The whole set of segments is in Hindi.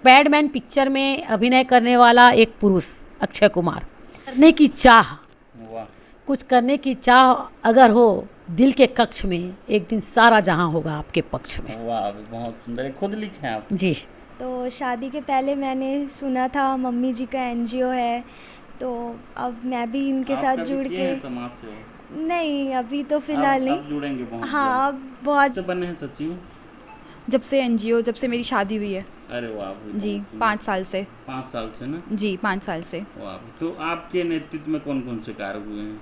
पैडमैन पिक्चर में अभिनय करने वाला एक पुरुष अक्षय कुमार। करने की चाह, वाह, कुछ करने की चाह अगर हो दिल के कक्ष में, एक दिन सारा जहां होगा आपके पक्ष में। वाह, बहुत सुंदर है। खुद लिखे हैं आप? जी। तो शादी के पहले मैंने सुना था मम्मी जी का एनजीओ है, तो अब मैं भी इनके आप साथ कभी जुड़ किए के हैं समाज सेवा? नहीं, अभी तो फिलहाल अब नहीं। जुड़ेंगे बहुत हाँ, जल्द। अब बहुत से बने हैं सचिव? जब से एनजीओ, जब से मेरी शादी हुई है। अरे वाह भाई, जी, बहुत सुंदर। 5 साल से। 5 साल से ना? जी, 5 साल से। वाह, तो आपके नेतृत्व में कौन कौन से कार्य हुए हैं?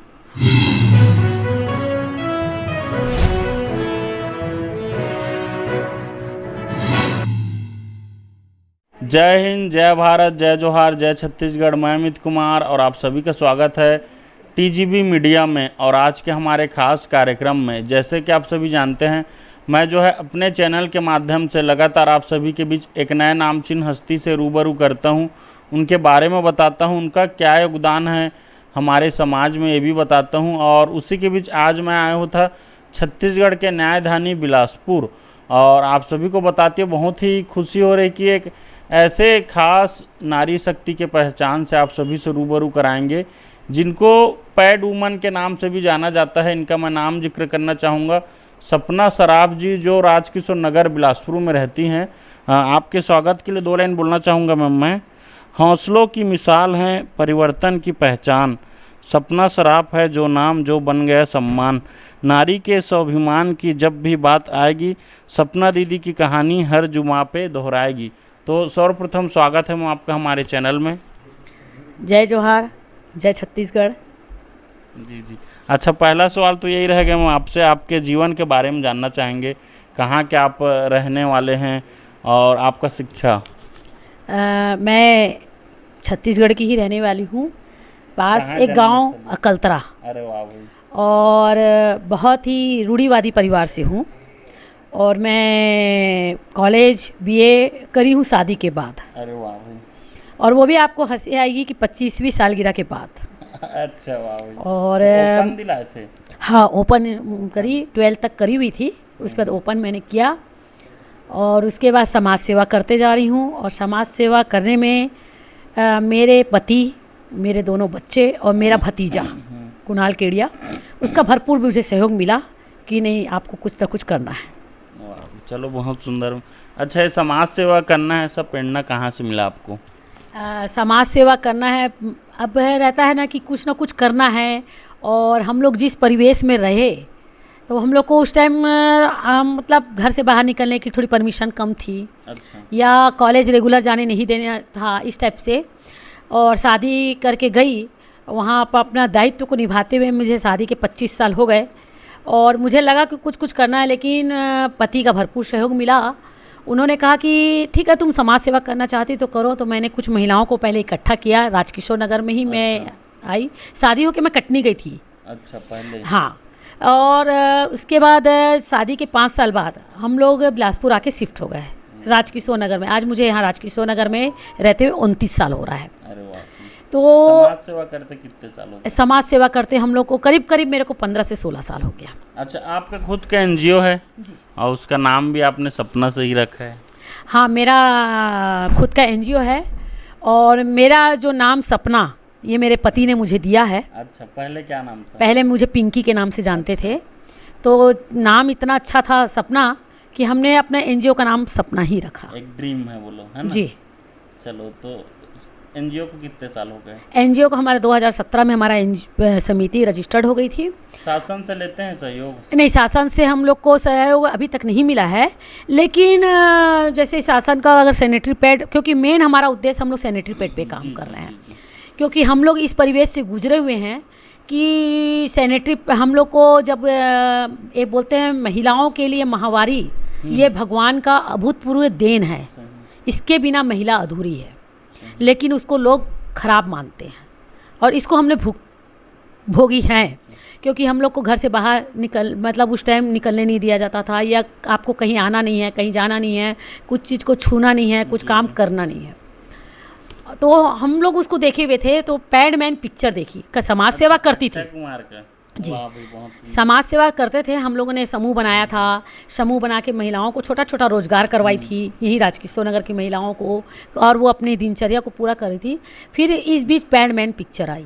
जय हिंद, जय भारत, जय जोहार, जय छत्तीसगढ़। मैं अमित कुमार और आप सभी का स्वागत है टीजीबी मीडिया में। और आज के हमारे खास कार्यक्रम में, जैसे कि आप सभी जानते हैं, मैं जो है अपने चैनल के माध्यम से लगातार आप सभी के बीच एक नए नामचीन हस्ती से रूबरू करता हूं, उनके बारे में बताता हूं, उनका क्या योगदान है हमारे समाज में ये भी बताता हूं। और उसी के बीच आज मैं आया हुआ था छत्तीसगढ़ के न्यायधानी बिलासपुर, और आप सभी को बताते हुए बहुत ही खुशी हो रही कि एक ऐसे खास नारी शक्ति के पहचान से आप सभी से रूबरू कराएंगे जिनको पैड वुमन के नाम से भी जाना जाता है। इनका मैं नाम जिक्र करना चाहूँगा, सपना सराफ जी, जो राजकिशोर नगर बिलासपुर में रहती हैं। आपके स्वागत के लिए 2 लाइन बोलना चाहूँगा मैम मैं। हौसलों की मिसाल हैं, परिवर्तन की पहचान, सपना सराफ है जो नाम, जो बन गया सम्मान। नारी के स्वाभिमान की जब भी बात आएगी, सपना दीदी की कहानी हर जुमा पे दोहराएगी। तो सर्वप्रथम स्वागत है मैम आपका हमारे चैनल में। जय जोहार, जय छत्तीसगढ़। जी जी। अच्छा, पहला सवाल तो यही रहेगा मैम आपसे, आपके जीवन के बारे में जानना चाहेंगे। कहाँ के आप रहने वाले हैं और आपका शिक्षा? मैं छत्तीसगढ़ की ही रहने वाली हूँ, पास एक गांव अकलतरा। अरे वाह भाई। और बहुत ही रूढ़िवादी परिवार से हूँ, और मैं कॉलेज बीए करी हूँ शादी के बाद। अरे वाह भाई। और वो भी आपको हंसी आएगी कि 25वीं सालगिरह के बाद। अच्छा, वाह भाई। और ओपन दिलाए थे? हाँ, ओपन करी, 12 तक करी हुई थी, उसके बाद ओपन मैंने किया। और उसके बाद समाज सेवा करते जा रही हूँ। और समाज सेवा करने में मेरे पति, मेरे दोनों बच्चे और मेरा भतीजा कुणाल केडिया, उसका भरपूर मुझे सहयोग मिला कि नहीं, आपको कुछ ना कुछ करना है। वाह, चलो बहुत सुंदर। अच्छा, ये समाज सेवा करना है, सब प्रेरणा कहाँ से मिला आपको? समाज सेवा करना है, अब रहता है ना कि कुछ ना कुछ करना है। और हम लोग जिस परिवेश में रहे, तो हम लोग को उस टाइम मतलब घर से बाहर निकलने की थोड़ी परमिशन कम थी। अच्छा। या कॉलेज रेगुलर जाने नहीं देना था, इस टाइप से। और शादी करके गई, वहाँ पर अपना दायित्व को निभाते हुए मुझे शादी के 25 साल हो गए। और मुझे लगा कि कुछ कुछ करना है, लेकिन पति का भरपूर सहयोग मिला। उन्होंने कहा कि ठीक है, तुम समाज सेवा करना चाहती तो करो। तो मैंने कुछ महिलाओं को पहले इकट्ठा किया, राजकिशोर नगर में ही मैं आई। शादी होकर मैं कटनी गई थी। अच्छा, पहले? हाँ। और उसके बाद शादी के 5 साल बाद हम लोग बिलासपुर आके शिफ्ट हो गए राजकिशोर नगर में। आज मुझे यहाँ राजकिशोर नगर में रहते हुए 29 साल हो रहा है। अरे वाह। तो समाज सेवा करते कितने साल हो गए? समाज सेवा करते हम लोग को करीब करीब मेरे को 15 से 16 साल हो गया। अच्छा, आपका खुद का एनजीओ है? जी। और उसका नाम भी आपने सपना से ही रखा है? हाँ, मेरा खुद का एनजीओ है। और मेरा जो नाम सपना, ये मेरे पति ने मुझे दिया है। अच्छा, पहले क्या नाम था? पहले मुझे पिंकी के नाम से जानते थे, तो नाम इतना अच्छा था सपना कि हमने अपना एनजीओ का नाम सपना ही रखा। एक ड्रीम है बोलो, है ना? जी। चलो, तो एनजीओ को कितने साल हो गए? एनजीओ को हमारे 2017 में हमारा समिति रजिस्टर्ड हो गई थी। शासन से लेते हैं सहयोग? नहीं, शासन से हम लोग को सहयोग अभी तक नहीं मिला है। लेकिन जैसे शासन का अगर सैनिटरी पैड, क्योंकि मेन हमारा उद्देश्य हम लोग सैनिटरी पैड पे काम कर रहे हैं, क्योंकि हम लोग इस परिवेश से गुजरे हुए हैं कि सैनिटरी, हम लोग को जब ये बोलते हैं महिलाओं के लिए माहवारी, ये भगवान का अभूतपूर्व देन है। इसके बिना महिला अधूरी है, लेकिन उसको लोग खराब मानते हैं। और इसको हमने भोगी हैं, क्योंकि हम लोग को घर से बाहर मतलब उस टाइम निकलने नहीं दिया जाता था, या आपको कहीं आना नहीं है, कहीं जाना नहीं है, कुछ चीज़ को छूना नहीं है, कुछ काम करना नहीं है। तो हम लोग उसको देखे हुए थे, तो पैडमैन पिक्चर देखी, समाज सेवा करती थी। कुमार का? जी। वाह भाई, बहुत सुंदर। समाज सेवा करते थे हम लोगों ने, समूह बनाया था। समूह बना के महिलाओं को छोटा छोटा रोजगार करवाई थी यही राजकिशोर नगर की महिलाओं को, और वो अपनी दिनचर्या को पूरा कर रही थी। फिर इस बीच पैडमैन पिक्चर आई,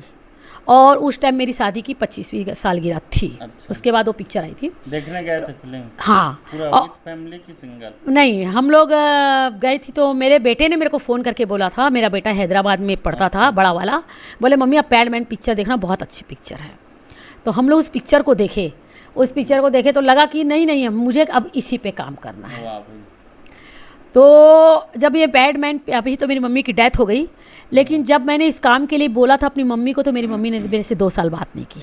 और उस टाइम मेरी शादी की 25वीं सालगिरह थी। अच्छा। उसके बाद वो पिक्चर आई थी। देखने गए थे फिल्म? हाँ, पूरा और विद फैमिली की सिंगल? नहीं, हम लोग गए थी तो मेरे बेटे ने मेरे को फ़ोन करके बोला था, मेरा बेटा हैदराबाद में पढ़ता था, बड़ा वाला, बोले मम्मी आप पैडमैन पिक्चर देखना, बहुत अच्छी पिक्चर है। तो हम लोग उस पिक्चर को देखे, तो लगा कि नहीं मुझे अब इसी पे काम करना है। वाह भाई। तो जब ये पैडमैन, अभी तो मेरी मम्मी की डेथ हो गई, लेकिन जब मैंने इस काम के लिए बोला था अपनी मम्मी को, तो मेरी मम्मी ने मेरे से 2 साल बात नहीं की।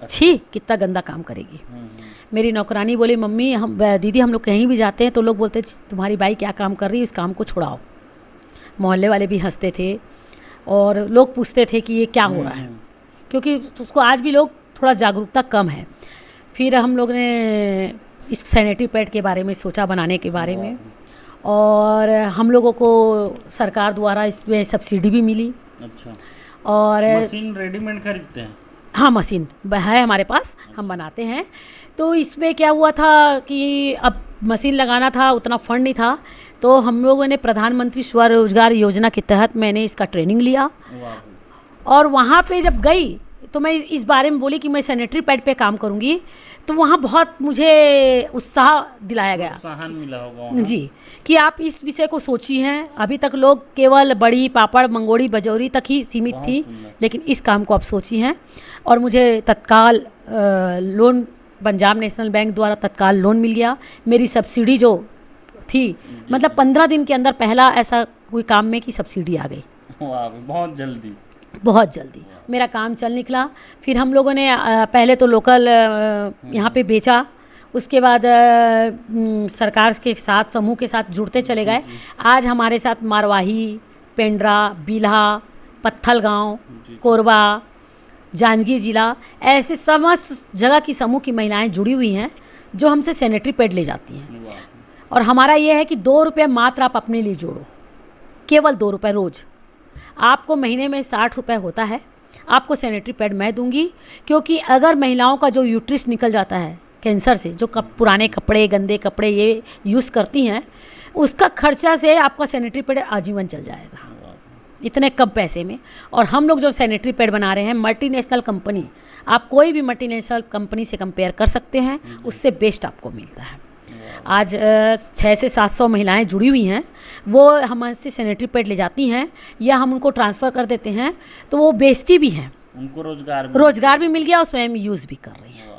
छी, कितना गंदा काम करेगी। मेरी नौकरानी बोली मम्मी दीदी हम लोग कहीं भी जाते हैं तो लोग बोलते तुम्हारी बाई क्या काम कर रही है, इस काम को छुड़ाओ। मोहल्ले वाले भी हंसते थे और लोग पूछते थे कि ये क्या हो रहा है, क्योंकि उसको आज भी लोग थोड़ा जागरूकता कम है। फिर हम लोग ने इस सैनिटरी पैड के बारे में सोचा, बनाने के बारे में, और हम लोगों को सरकार द्वारा इसमें सब्सिडी भी मिली। अच्छा। और मशीन रेडीमेड खरीदते हैं? हाँ, मशीन है हमारे पास, हम बनाते हैं। तो इसमें क्या हुआ था कि अब मशीन लगाना था, उतना फंड नहीं था, तो हम लोगों ने प्रधानमंत्री स्वरोजगार योजना के तहत मैंने इसका ट्रेनिंग लिया। और वहाँ पे जब गई तो मैं इस बारे में बोली कि मैं सैनिटरी पैड पे काम करूँगी, तो वहाँ बहुत मुझे उत्साह दिलाया गया। प्रोत्साहन मिला होगा वहाँ। जी, कि आप इस विषय को सोची हैं। अभी तक लोग केवल बड़ी, पापड़, मंगोड़ी, बजौरी तक ही सीमित थी, लेकिन इस काम को आप सोची हैं। और मुझे तत्काल लोन पंजाब नेशनल बैंक द्वारा तत्काल लोन मिल गया। मेरी सब्सिडी जो थी, मतलब 15 दिन के अंदर पहला ऐसा कोई काम में कि सब्सिडी आ गई। वाह, बहुत जल्दी। बहुत जल्दी मेरा काम चल निकला। फिर हम लोगों ने पहले तो लोकल यहाँ पे बेचा, उसके बाद सरकार के साथ, समूह के साथ जुड़ते चले गए। आज हमारे साथ मारवाही, पेंड्रा, बिल्हा, पत्थल गाँव, कोरबा, जांजगीर जिला, ऐसे समस्त जगह की समूह की महिलाएं जुड़ी हुई हैं जो हमसे सैनिटरी पैड ले जाती हैं। और हमारा ये है कि 2 रुपये मात्र आप अपने लिए जोड़ो, केवल 2 रुपये रोज़। आपको महीने में 60 रुपये होता है, आपको सैनिटरी पैड मैं दूंगी। क्योंकि अगर महिलाओं का जो यूट्रिस निकल जाता है कैंसर से, जो पुराने कपड़े, गंदे कपड़े ये यूज़ करती हैं, उसका खर्चा से आपका सैनिटरी पैड आजीवन चल जाएगा, इतने कम पैसे में। और हम लोग जो सैनिटरी पैड बना रहे हैं, मल्टीनेशनल कंपनी, आप कोई भी मल्टीनेशनल कंपनी से कंपेयर कर सकते हैं, उससे बेस्ट आपको मिलता है। आज 600 से 700 महिलाएं जुड़ी हुई हैं, वो हमसे सैनिटरी पैड ले जाती हैं या हम उनको ट्रांसफ़र कर देते हैं, तो वो बेचती भी हैं, उनको रोजगार भी मिल गया और स्वयं यूज़ भी कर रही हैं।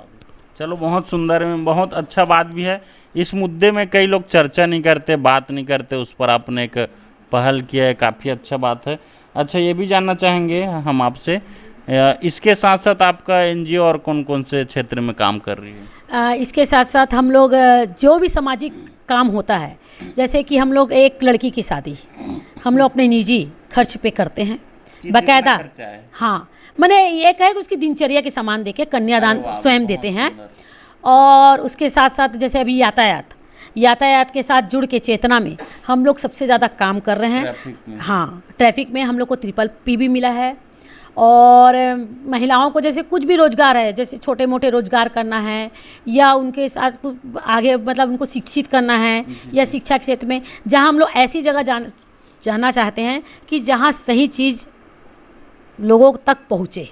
चलो, बहुत सुंदर है, बहुत अच्छा बात भी है। इस मुद्दे में कई लोग चर्चा नहीं करते, बात नहीं करते, उस पर आपने एक पहल किया है, काफ़ी अच्छा बात है। अच्छा, ये भी जानना चाहेंगे हम आपसे, इसके साथ साथ आपका एनजीओ और कौन कौन से क्षेत्र में काम कर रही है? इसके साथ साथ हम लोग जो भी सामाजिक काम होता है, जैसे कि हम लोग एक लड़की की शादी हम लोग अपने निजी खर्च पे करते हैं, बाकायदा। हाँ, मैंने ये कहा कि उसकी दिनचर्या के सामान देके कन्यादान स्वयं देते हैं। और उसके साथ साथ जैसे अभी यातायात के साथ जुड़ के चेतना में हम लोग सबसे ज़्यादा काम कर रहे हैं। हाँ, ट्रैफिक में हम लोग को PPP भी मिला है। और महिलाओं को जैसे कुछ भी रोज़गार है, जैसे छोटे मोटे रोज़गार करना है या उनके साथ आगे मतलब उनको शिक्षित करना है, या शिक्षा के क्षेत्र में जहाँ हम लोग ऐसी जगह जाना चाहते हैं कि जहाँ सही चीज़ लोगों तक पहुँचे।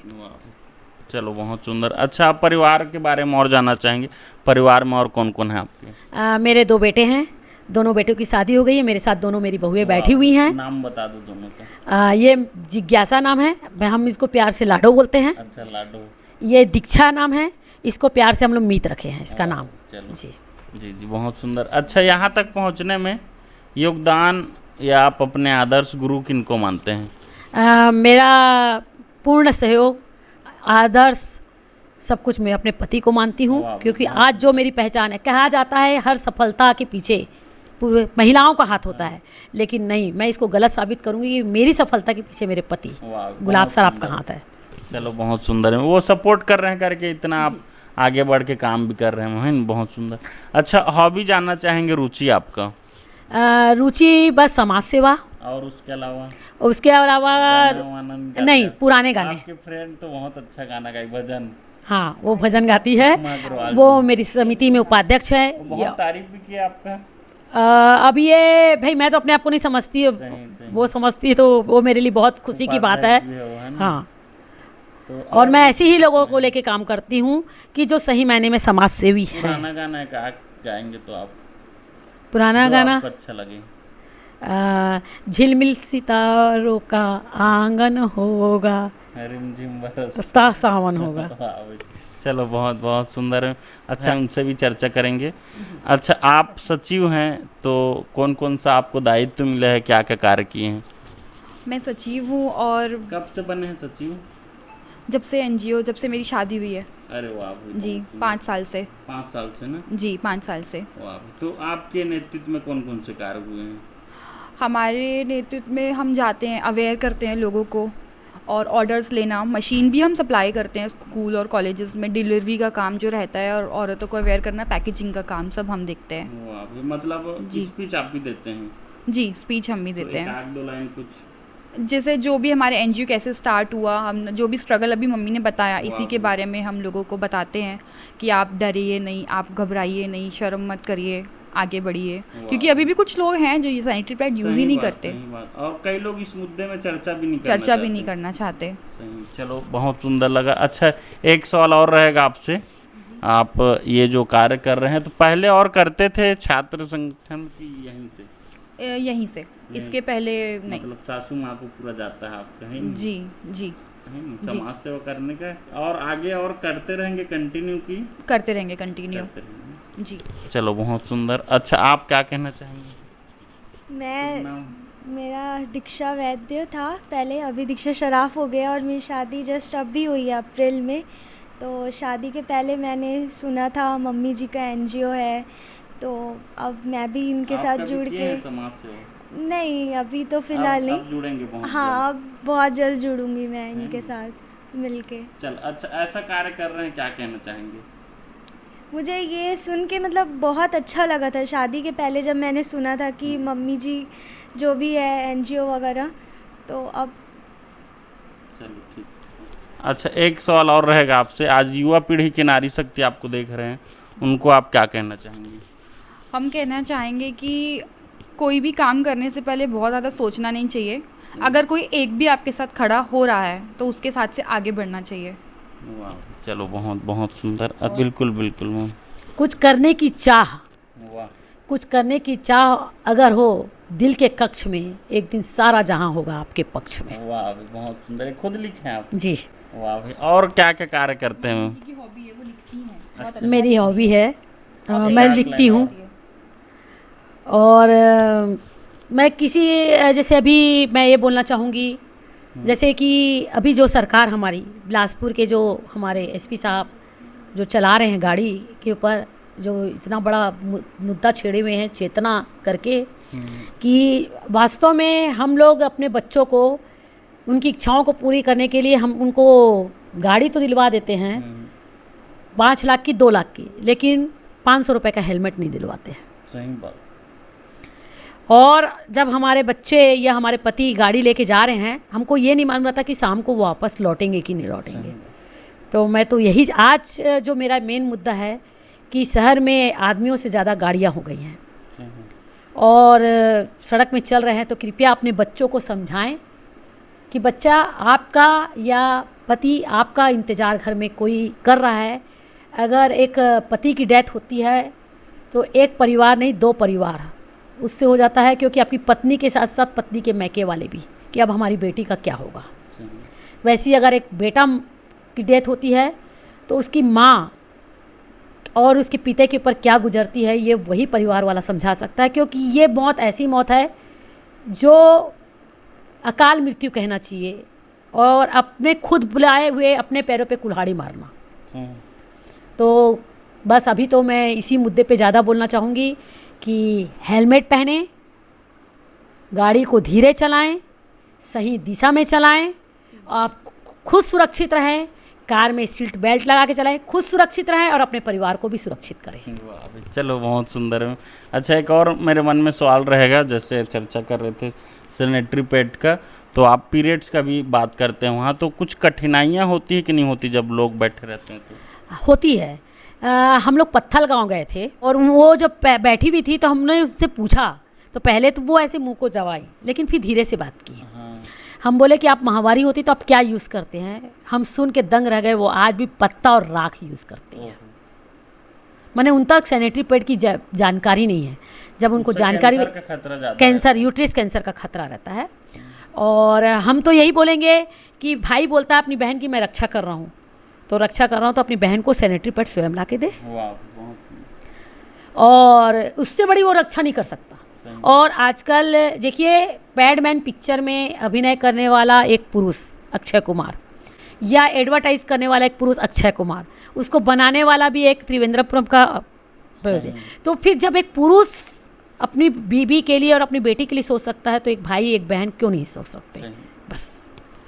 चलो, बहुत सुंदर। अच्छा, आप परिवार के बारे में और जानना चाहेंगे? परिवार में और कौन कौन है आपके? मेरे 2 बेटे हैं, दोनों बेटों की शादी हो गई है। मेरे साथ दोनों मेरी बहुएं बैठी हुई हैं। नाम बता दो दोनों का। ये जिज्ञासा नाम है, हम इसको प्यार से लाडो बोलते हैं। अच्छा, लाडो। ये दीक्षा नाम है, इसको प्यार से हम लोग मीत रखे हैं इसका नाम। चलो जी जी जी, बहुत सुंदर। अच्छा, यहाँ तक पहुँचने में योगदान या आप अपने आदर्श गुरु किनको मानते हैं? मेरा पूर्ण सहयोग, आदर्श, सब कुछ मैं अपने पति को मानती हूँ। क्योंकि आज जो मेरी पहचान है, कहा जाता है हर सफलता के पीछे पूरे महिलाओं का हाथ होता है, लेकिन नहीं, मैं इसको गलत साबित करूँगी कि मेरी सफलता के पीछे मेरे पति गुलाब सराफ का हाथ है। चलो, बहुत सुंदर है, वो सपोर्ट कर रहे हैं करके इतना आप आगे बढ़ के काम भी कर रहे हैं, बहुत सुंदर। अच्छा, हॉबी जानना चाहेंगे, रुचि आपका? रुचि बस समाज सेवा। और उसके अलावा नहीं, पुराने गाने। आपके फ्रेंड तो बहुत अच्छा गाना गाए, भजन। हाँ, वो भजन गाती है। उमा अग्रवाल वो मेरी समिति में उपाध्यक्ष है। बहुत तारीफ भी किया आपका। अब ये भाई मैं तो अपने आप को नहीं समझती, सही। वो समझती है तो वो मेरे लिए बहुत खुशी की बात है। उपाध्याय भी हो, है ना? हाँ, तो और मैं ऐसे ही लोगों को लेके काम करती हूँ कि जो सही मायने में समाज सेवी है। पुराना गाना गाएंगे तो आप पुराना जो गाना आपको अच्छा लगे। झिलमिल सितारों का आंगन होगा, रिमझिम बरस सस्ता सावन होगा। वाह भाई। चलो बहुत बहुत सुंदर है। अच्छा, उनसे भी चर्चा करेंगे। अच्छा, आप सचिव हैं तो कौन कौन सा आपको दायित्व मिला है, क्या क्या कार्य किए हैं? मैं सचिव हूँ और कब से बने हैं सचिव? जब से एनजीओ, जब से मेरी शादी हुई है। अरे वाह भाई, जी, बहुत सुंदर। 5 साल से। 5 साल से ना? जी, 5 साल से। वाह भाई। तो आपके नेतृत्व में कौन कौन से कार्य हुए हैं? हमारे नेतृत्व में हम जाते हैं, अवेयर करते हैं लोगों को, और ऑर्डर्स लेना, मशीन भी हम सप्लाई करते हैं स्कूल और कॉलेजेस में, डिलीवरी का काम जो रहता है, और औरतों को अवेयर करना, पैकेजिंग का काम सब हम देखते हैं। वाह भाई, मतलब जी। स्पीच आप भी देते हैं? जी, स्पीच हम भी तो देते एक हैं। आध दो लाइन कुछ। जैसे जो भी हमारे एनजीओ कैसे स्टार्ट हुआ, हम जो भी स्ट्रगल अभी मम्मी ने बताया, इसी के बारे में हम लोगों को बताते हैं कि आप डरिए नहीं, आप घबराइए नहीं, शर्म मत करिए, आगे बढ़िए। क्योंकि अभी भी कुछ लोग हैं जो ये सैनिटरी पैड यूज़ ही नहीं करते, सही बात। और कई लोग इस मुद्दे में चर्चा भी नहीं करना चाहते। सही। चलो बहुत सुंदर लगा। अच्छा, एक सवाल और रहेगा आपसे। आप ये जो कार्य कर रहे हैं तो पहले और करते थे छात्र संगठन की यहीं से? यहीं से, इसके पहले नहीं। मतलब सासू माँ को पूरा जाता है आपका, है नहीं? जी जी, है नहीं? समाज सेवा करने का और आगे और करते रहेंगे, कंटिन्यू की करते रहेंगे, कंटिन्यू। करते रहेंगे। जी, चलो बहुत सुंदर। अच्छा, आप क्या कहना चाहेंगे? मैं नाम? मेरा दीक्षा वैद्य था पहले, अभी दीक्षा शराफ हो गया, और मेरी शादी जस्ट अब भी हुई है अप्रैल में। तो शादी के पहले मैंने सुना था मम्मी जी का एनजीओ है, तो अब मैं भी इनके आप साथ कभी जुड़ किए के हैं समाज सेवा? नहीं, अभी तो फ़िलहाल अब नहीं। जुड़ेंगे बहुत हाँ, जल्द। अब बहुत जल्द जुड़ूंगी मैं इनके साथ मिलके। चल, अच्छा, ऐसा कार्य कर रहे हैं, क्या कहना चाहेंगे? मुझे ये सुन के मतलब बहुत अच्छा लगा था शादी के पहले, जब मैंने सुना था कि मम्मी जी जो भी है एनजीओ वगैरह, तो अब चलो ठीक। अच्छा, एक सवाल और रहेगा आपसे। आज युवा पीढ़ी की नारी शक्ति आपको देख रहे हैं, उनको आप क्या कहना चाहेंगे? हम कहना चाहेंगे कि कोई भी काम करने से पहले बहुत ज़्यादा सोचना नहीं चाहिए। अगर कोई एक भी आपके साथ खड़ा हो रहा है तो उसके साथ से आगे बढ़ना चाहिए। वाह, चलो बहुत बहुत सुंदर। बिल्कुल बिल्कुल मैम। कुछ करने की चाह, वाह, कुछ करने की चाह अगर हो दिल के कक्ष में, एक दिन सारा जहां होगा आपके पक्ष में। वाह, बहुत सुंदर। ये खुद लिखे हैं आप? जी, वाह भाई। और क्या क्या कार्य करते हैं मैम? की हॉबी है, वो लिखती हैं। अच्छा। मेरी हॉबी है, मैं याद लिखती लेना। हूँ। और मैं किसी जैसे अभी मैं ये बोलना चाहूँगी, जैसे कि अभी जो सरकार हमारी बिलासपुर के जो हमारे एसपी साहब जो चला रहे हैं गाड़ी के ऊपर, जो इतना बड़ा मुद्दा छेड़े हुए हैं चेतना करके, कि वास्तव में हम लोग अपने बच्चों को उनकी इच्छाओं को पूरी करने के लिए हम उनको गाड़ी तो दिलवा देते हैं 5 लाख की, 2 लाख की, लेकिन 500 रुपये का हेलमेट नहीं दिलवाते हैं। सही बात। और जब हमारे बच्चे या हमारे पति गाड़ी लेके जा रहे हैं, हमको ये नहीं मालूम रहता कि शाम को वो वापस लौटेंगे कि नहीं लौटेंगे। तो मैं तो यही आज जो मेरा मेन मुद्दा है कि शहर में आदमियों से ज़्यादा गाड़ियाँ हो गई हैं और सड़क में चल रहे हैं, तो कृपया अपने बच्चों को समझाएं कि बच्चा आपका या पति आपका इंतज़ार घर में कोई कर रहा है। अगर एक पति की डेथ होती है तो एक परिवार नहीं 2 परिवार उससे हो जाता है, क्योंकि आपकी पत्नी के साथ साथ पत्नी के मैके वाले भी, कि अब हमारी बेटी का क्या होगा। वैसे ही अगर एक बेटा की डेथ होती है तो उसकी माँ और उसके पिता के ऊपर क्या गुजरती है, ये वही परिवार वाला समझा सकता है। क्योंकि ये मौत ऐसी मौत है जो अकाल मृत्यु कहना चाहिए, और अपने खुद बुलाए हुए अपने पैरों पे कुल्हाड़ी मारना। तो बस अभी तो मैं इसी मुद्दे पे ज़्यादा बोलना चाहूँगी कि हेलमेट पहने, गाड़ी को धीरे चलाएं, सही दिशा में चलाएं, आप खुद सुरक्षित रहें, कार में सीट बेल्ट लगा के चलाएं, खुद सुरक्षित रहें और अपने परिवार को भी सुरक्षित करें। वाह भाई, चलो बहुत सुंदर है। अच्छा, एक और मेरे मन में सवाल रहेगा, जैसे चर्चा कर रहे थे सैनिटरी पैड का, तो आप पीरियड्स का भी बात करते हैं वहाँ, तो कुछ कठिनाइयाँ होती है कि नहीं होती जब लोग बैठे रहते हैं तो? होती है। हम लोग पत्थल गांव गए थे और वो जब बैठी हुई थी तो हमने उससे पूछा, तो पहले तो वो ऐसे मुंह को दबाई, लेकिन फिर धीरे से बात की। हाँ। हम बोले कि आप माहवारी होती तो आप क्या यूज़ करते हैं? हम सुन के दंग रह गए, वो आज भी पत्ता और राख यूज़ करती हैं। माने उन तक सैनिटरी पैड की जानकारी नहीं है। जब उनको जानकारी, कैंसर का खतरा ज़्यादा कैंसर, यूट्रस कैंसर का खतरा रहता है। और हम तो यही बोलेंगे कि भाई बोलता है अपनी बहन की मैं रक्षा कर रहा हूँ, तो रक्षा कर रहा हूँ तो अपनी बहन को सैनिटरी पैड स्वयं ला के दे, और उससे बड़ी वो रक्षा नहीं कर सकता। और आजकल देखिए, पैडमैन पिक्चर में अभिनय करने वाला एक पुरुष अक्षय कुमार, या एडवर्टाइज करने वाला एक पुरुष अक्षय कुमार, उसको बनाने वाला भी एक त्रिवेंद्रपुरम का। तो फिर जब एक पुरुष अपनी बीबी के लिए और अपनी बेटी के लिए सोच सकता है, तो एक भाई एक बहन क्यों नहीं सोच सकते? बस।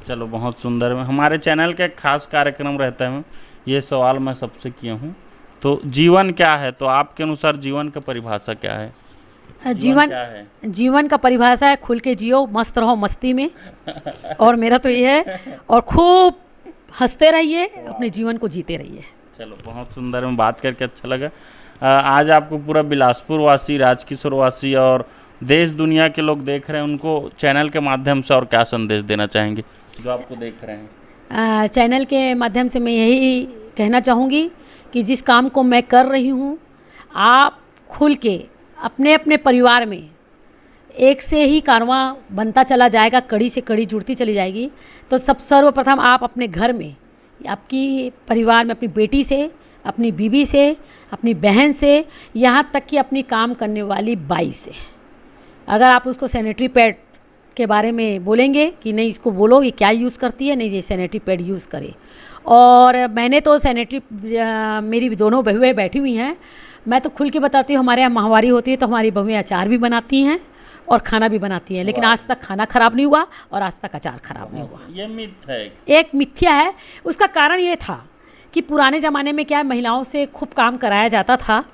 चलो, बहुत सुंदर। हमारे चैनल का एक खास कार्यक्रम रहता है, ये सवाल मैं सबसे किया हूँ, तो जीवन क्या है? तो आपके अनुसार जीवन का परिभाषा क्या है? जीवन का परिभाषा है खुल के जियो, मस्त रहो मस्ती में। और मेरा तो ये है, और खूब हंसते रहिए, अपने जीवन को जीते रहिए। चलो, बहुत सुंदर, में बात करके अच्छा लगा। आज आपको पूरा बिलासपुर वासी, राजकिशोर वासी और देश दुनिया के लोग देख रहे हैं, उनको चैनल के माध्यम से और क्या संदेश देना चाहेंगे जो आपको देख रहे हैं? चैनल के माध्यम से मैं यही कहना चाहूँगी कि जिस काम को मैं कर रही हूँ, आप खुल के अपने अपने परिवार में एक से ही कारवां बनता चला जाएगा, कड़ी से कड़ी जुड़ती चली जाएगी। तो सर्वप्रथम आप अपने घर में, आपकी परिवार में, अपनी बेटी से, अपनी बीवी से, अपनी बहन से, यहाँ तक कि अपनी काम करने वाली बाई से, अगर आप उसको सैनिटरी पैड के बारे में बोलेंगे कि नहीं इसको बोलो ये क्या यूज़ करती है, नहीं ये सैनिटरी पैड यूज़ करे। और मैंने तो सैनिटरी, मेरी दोनों बहुएं बैठी हुई हैं, मैं तो खुल के बताती हूँ, हमारे यहाँ माहवारी होती है तो हमारी बहुएं अचार भी बनाती हैं और खाना भी बनाती हैं, लेकिन आज तक खाना खराब नहीं हुआ और आज तक अचार खराब नहीं हुआ। ये मिथ है, एक मिथ्या है। उसका कारण ये था कि पुराने ज़माने में क्या है, महिलाओं से खूब काम कराया जाता था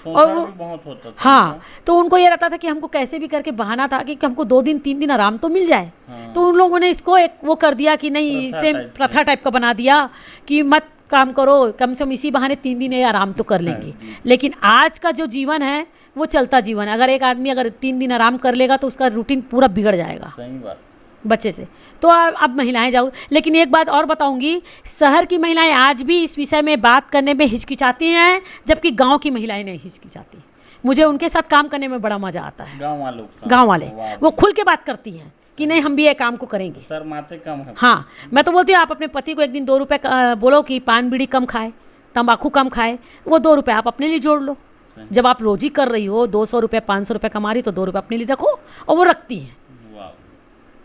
और वो बहुत होता था। हाँ, तो उनको ये रहता था कि हमको कैसे भी करके बहाना था कि हमको 2 दिन 3 दिन आराम तो मिल जाए। हाँ। तो उन लोगों ने इसको एक वो कर दिया कि नहीं, इस टाइम प्रथा टाइप का बना दिया कि मत काम करो, कम से कम इसी बहाने 3 दिन ये आराम तो कर लेंगे। लेकिन आज का जो जीवन है वो चलता जीवन है। अगर एक आदमी अगर 3 दिन आराम कर लेगा तो उसका रूटीन पूरा बिगड़ जाएगा। सही बात। बच्चे से। तो अब महिलाएं जाओ। लेकिन एक बात और बताऊंगी, शहर की महिलाएं आज भी इस विषय में बात करने में हिचकिचाती हैं, जबकि गांव की महिलाएं नहीं हिचकिचाती। मुझे उनके साथ काम करने में बड़ा मजा आता है। गांव वाले वो खुल के बात करती हैं कि नहीं हम भी ये काम को करेंगे। शर्माते कम है। हाँ, मैं तो बोलती हूँ आप अपने पति को एक दिन 2 रुपये बोलो कि पान बीड़ी कम खाए, तंबाकू कम खाए, वो 2 रुपये आप अपने लिए जोड़ लो। जब आप रोजी कर रही हो, 200 रुपये 500 रुपये कमा रही, तो 2 रुपये अपने लिए रखो, और वो रखती हैं।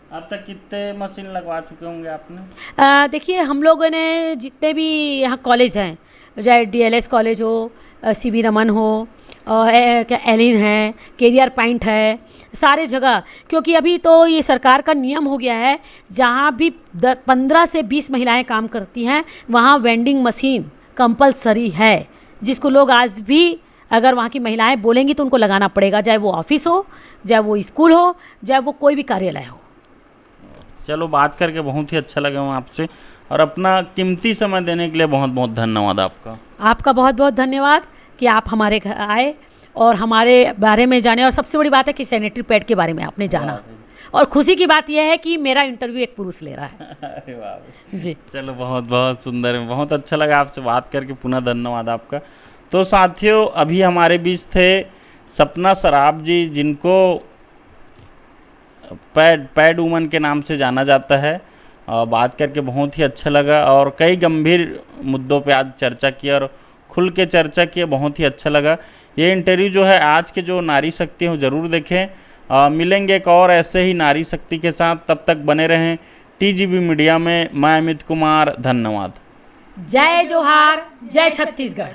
अब तक कितने मशीन लगवा चुके होंगे आपने? देखिए, हम लोगों ने जितने भी यहाँ कॉलेज हैं, चाहे DLS कॉलेज हो, CB रमन हो, क्या एलिन है, कैरियर पॉइंट है, सारे जगह, क्योंकि अभी तो ये सरकार का नियम हो गया है, जहाँ भी 15 से 20 महिलाएं काम करती हैं वहाँ वेंडिंग मशीन कंपलसरी है, जिसको लोग आज भी अगर वहाँ की महिलाएं बोलेंगी तो उनको लगाना पड़ेगा, चाहे वो ऑफिस हो, चाहे वो स्कूल हो, चाहे वो कोई भी कार्यालय हो। चलो, बात करके बहुत ही अच्छा लगा आपसे, और अपना कीमती समय देने के लिए बहुत बहुत धन्यवाद आपका। आपका बहुत बहुत धन्यवाद कि आप हमारे घर आए और हमारे बारे में जाने, और सबसे बड़ी बात है कि सैनिटरी पैड के बारे में आपने जाना, और खुशी की बात यह है कि मेरा इंटरव्यू एक पुरुष ले रहा है। अरे वाह जी, चलो, बहुत बहुत सुंदर, बहुत अच्छा लगा आपसे बात करके, पुनः धन्यवाद आपका। तो साथियों, अभी हमारे बीच थे सपना सराफ जी, जिनको पैड वुमन के नाम से जाना जाता है। बात करके बहुत ही अच्छा लगा, और कई गंभीर मुद्दों पे आज चर्चा की और खुल के चर्चा की, बहुत ही अच्छा लगा। ये इंटरव्यू जो है आज के जो नारी शक्ति है वो ज़रूर देखें। मिलेंगे एक और ऐसे ही नारी शक्ति के साथ, तब तक बने रहें TGB मीडिया में। मैं अमित कुमार, धन्यवाद। जय जोहार, जय छत्तीसगढ़।